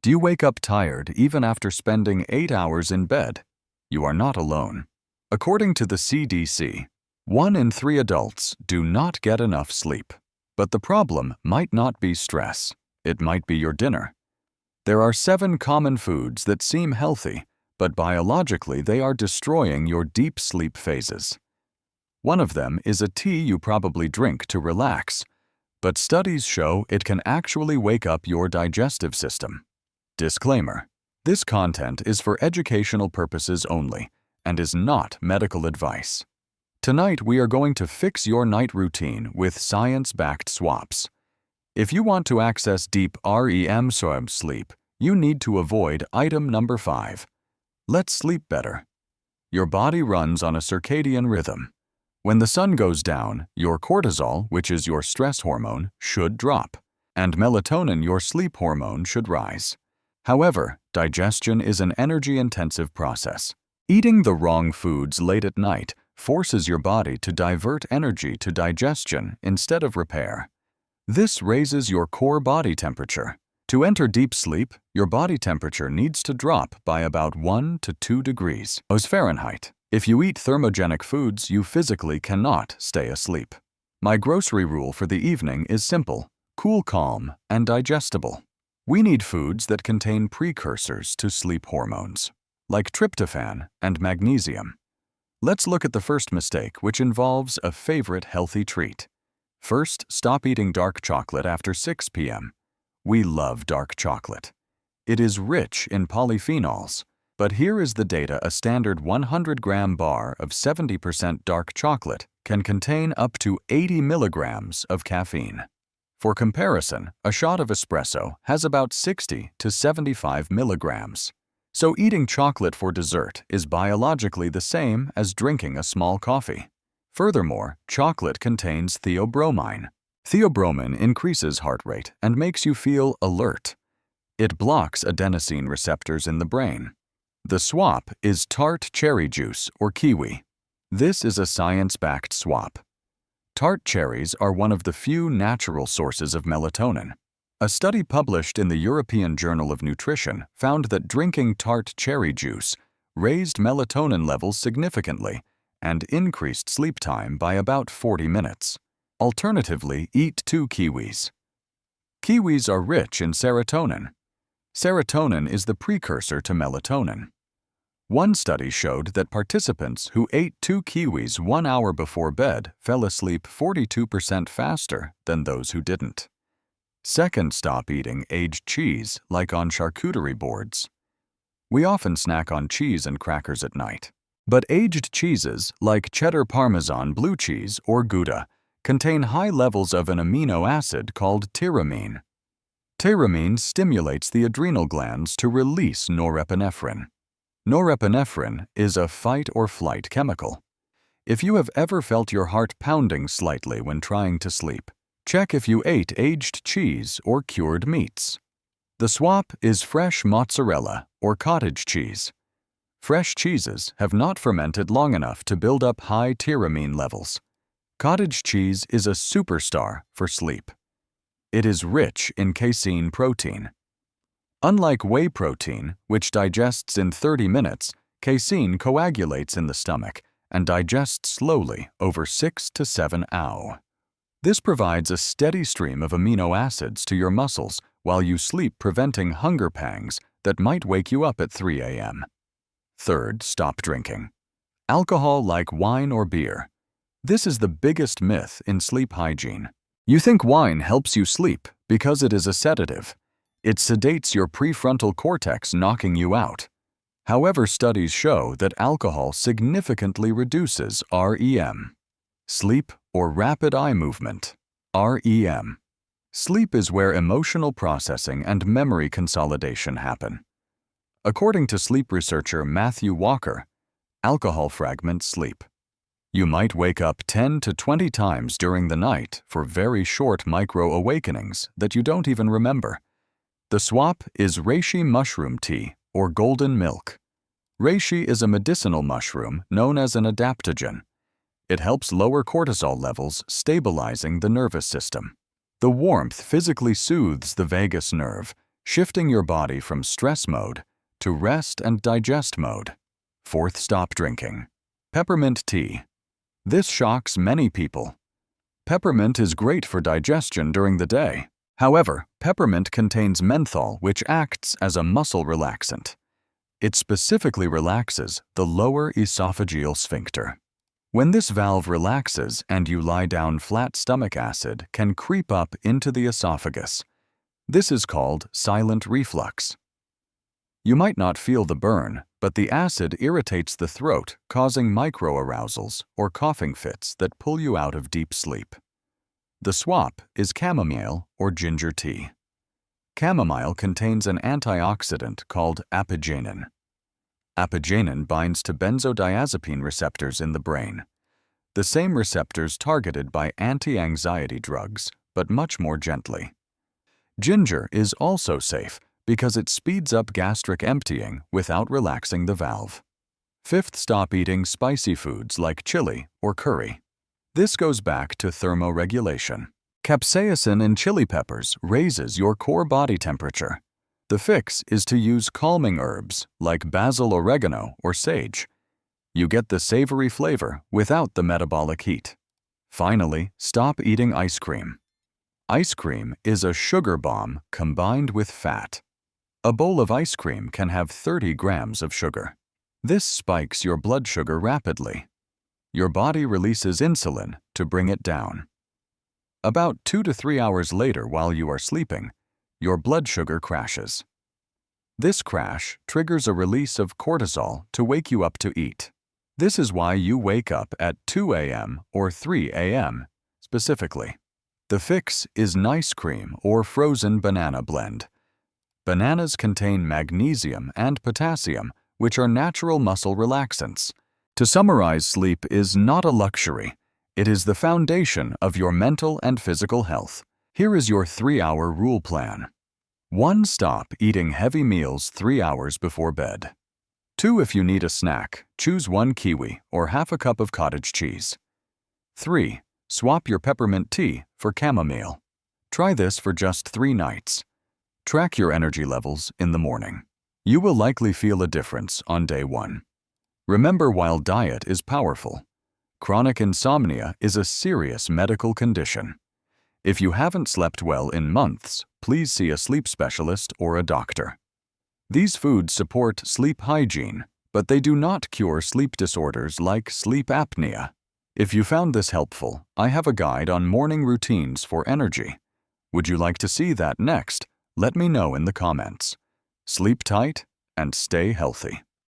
Do you wake up tired even after spending 8 hours in bed? You are not alone. According to the CDC, 1 in 3 adults do not get enough sleep. But the problem might not be stress. It might be your dinner. There are 7 common foods that seem healthy, but biologically they are destroying your deep sleep phases. One of them is a tea you probably drink to relax, but studies show it can actually wake up your digestive system. Disclaimer: this content is for educational purposes only and is not medical advice. Tonight we are going to fix your night routine with science-backed swaps. If you want to access deep REM sleep, you need to avoid item number 5. Let's sleep better. Your body runs on a circadian rhythm. When the sun goes down, your cortisol, which is your stress hormone, should drop, and melatonin, your sleep hormone, should rise. However, digestion is an energy-intensive process. Eating the wrong foods late at night forces your body to divert energy to digestion instead of repair. This raises your core body temperature. To enter deep sleep, your body temperature needs to drop by about 1 to 2 degrees Fahrenheit. If you eat thermogenic foods, you physically cannot stay asleep. My grocery rule for the evening is simple: cool, calm, and digestible. We need foods that contain precursors to sleep hormones, like tryptophan and magnesium. Let's look at the first mistake, which involves a favorite healthy treat. First, stop eating dark chocolate after 6 p.m. We love dark chocolate. It is rich in polyphenols, but here is the data: a standard 100-gram bar of 70% dark chocolate can contain up to 80 milligrams of caffeine. For comparison, a shot of espresso has about 60 to 75 milligrams. So eating chocolate for dessert is biologically the same as drinking a small coffee. Furthermore, chocolate contains theobromine. Theobromine increases heart rate and makes you feel alert. It blocks adenosine receptors in the brain. The swap is tart cherry juice or kiwi. This is a science-backed swap. Tart cherries are one of the few natural sources of melatonin. A study published in the European Journal of Nutrition found that drinking tart cherry juice raised melatonin levels significantly and increased sleep time by about 40 minutes. Alternatively, eat 2 kiwis. Kiwis are rich in serotonin. Serotonin is the precursor to melatonin. One study showed that participants who ate 2 kiwis 1 hour before bed fell asleep 42% faster than those who didn't. Second, stop eating aged cheese like on charcuterie boards. We often snack on cheese and crackers at night, but aged cheeses like Cheddar Parmesan blue cheese or Gouda contain high levels of an amino acid called tyramine. Tyramine stimulates the adrenal glands to release norepinephrine. Norepinephrine is a fight-or-flight chemical. If you have ever felt your heart pounding slightly when trying to sleep, check if you ate aged cheese or cured meats. The swap is fresh mozzarella or cottage cheese. Fresh cheeses have not fermented long enough to build up high tyramine levels. Cottage cheese is a superstar for sleep. It is rich in casein protein. Unlike whey protein, which digests in 30 minutes, casein coagulates in the stomach and digests slowly over 6 to 7 hours. This provides a steady stream of amino acids to your muscles while you sleep, preventing hunger pangs that might wake you up at 3 a.m. Third, stop drinking alcohol like wine or beer. This is the biggest myth in sleep hygiene. You think wine helps you sleep because it is a sedative. It sedates your prefrontal cortex, knocking you out. However, studies show that alcohol significantly reduces REM. Sleep or rapid eye movement. REM. Sleep is where emotional processing and memory consolidation happen. According to sleep researcher Matthew Walker, alcohol fragments sleep. You might wake up 10 to 20 times during the night for very short micro-awakenings that you don't even remember. The swap is reishi mushroom tea or golden milk. Reishi is a medicinal mushroom known as an adaptogen. It helps lower cortisol levels, stabilizing the nervous system. The warmth physically soothes the vagus nerve, shifting your body from stress mode to rest and digest mode. Fourth, stop drinking. Peppermint tea. This shocks many people. Peppermint is great for digestion during the day. However, peppermint contains menthol, which acts as a muscle relaxant. It specifically relaxes the lower esophageal sphincter. When this valve relaxes and you lie down flat, stomach acid can creep up into the esophagus. This is called silent reflux. You might not feel the burn, but the acid irritates the throat, causing microarousals or coughing fits that pull you out of deep sleep. The swap is chamomile or ginger tea. Chamomile contains an antioxidant called apigenin. Apigenin binds to benzodiazepine receptors in the brain, the same receptors targeted by anti-anxiety drugs, but much more gently. Ginger is also safe because it speeds up gastric emptying without relaxing the valve. Fifth, stop eating spicy foods like chili or curry. This goes back to thermoregulation. Capsaicin in chili peppers raises your core body temperature. The fix is to use calming herbs like basil, oregano, or sage. You get the savory flavor without the metabolic heat. Finally, stop eating ice cream. Ice cream is a sugar bomb combined with fat. A bowl of ice cream can have 30 grams of sugar. This spikes your blood sugar rapidly. Your body releases insulin to bring it down. About 2 to 3 hours later, while you are sleeping, your blood sugar crashes. This crash triggers a release of cortisol to wake you up to eat. This is why you wake up at 2 a.m. or 3 a.m. specifically. The fix is nice cream or frozen banana blend. Bananas contain magnesium and potassium, which are natural muscle relaxants. To summarize, sleep is not a luxury. It is the foundation of your mental and physical health. Here is your 3-hour rule plan. 1. Stop eating heavy meals 3 hours before bed. 2. If you need a snack, choose 1 kiwi or half a cup of cottage cheese. 3. Swap your peppermint tea for chamomile. Try this for just 3 nights. Track your energy levels in the morning. You will likely feel a difference on day 1. Remember, while diet is powerful, chronic insomnia is a serious medical condition. If you haven't slept well in months, please see a sleep specialist or a doctor. These foods support sleep hygiene, but they do not cure sleep disorders like sleep apnea. If you found this helpful, I have a guide on morning routines for energy. Would you like to see that next? Let me know in the comments. Sleep tight and stay healthy.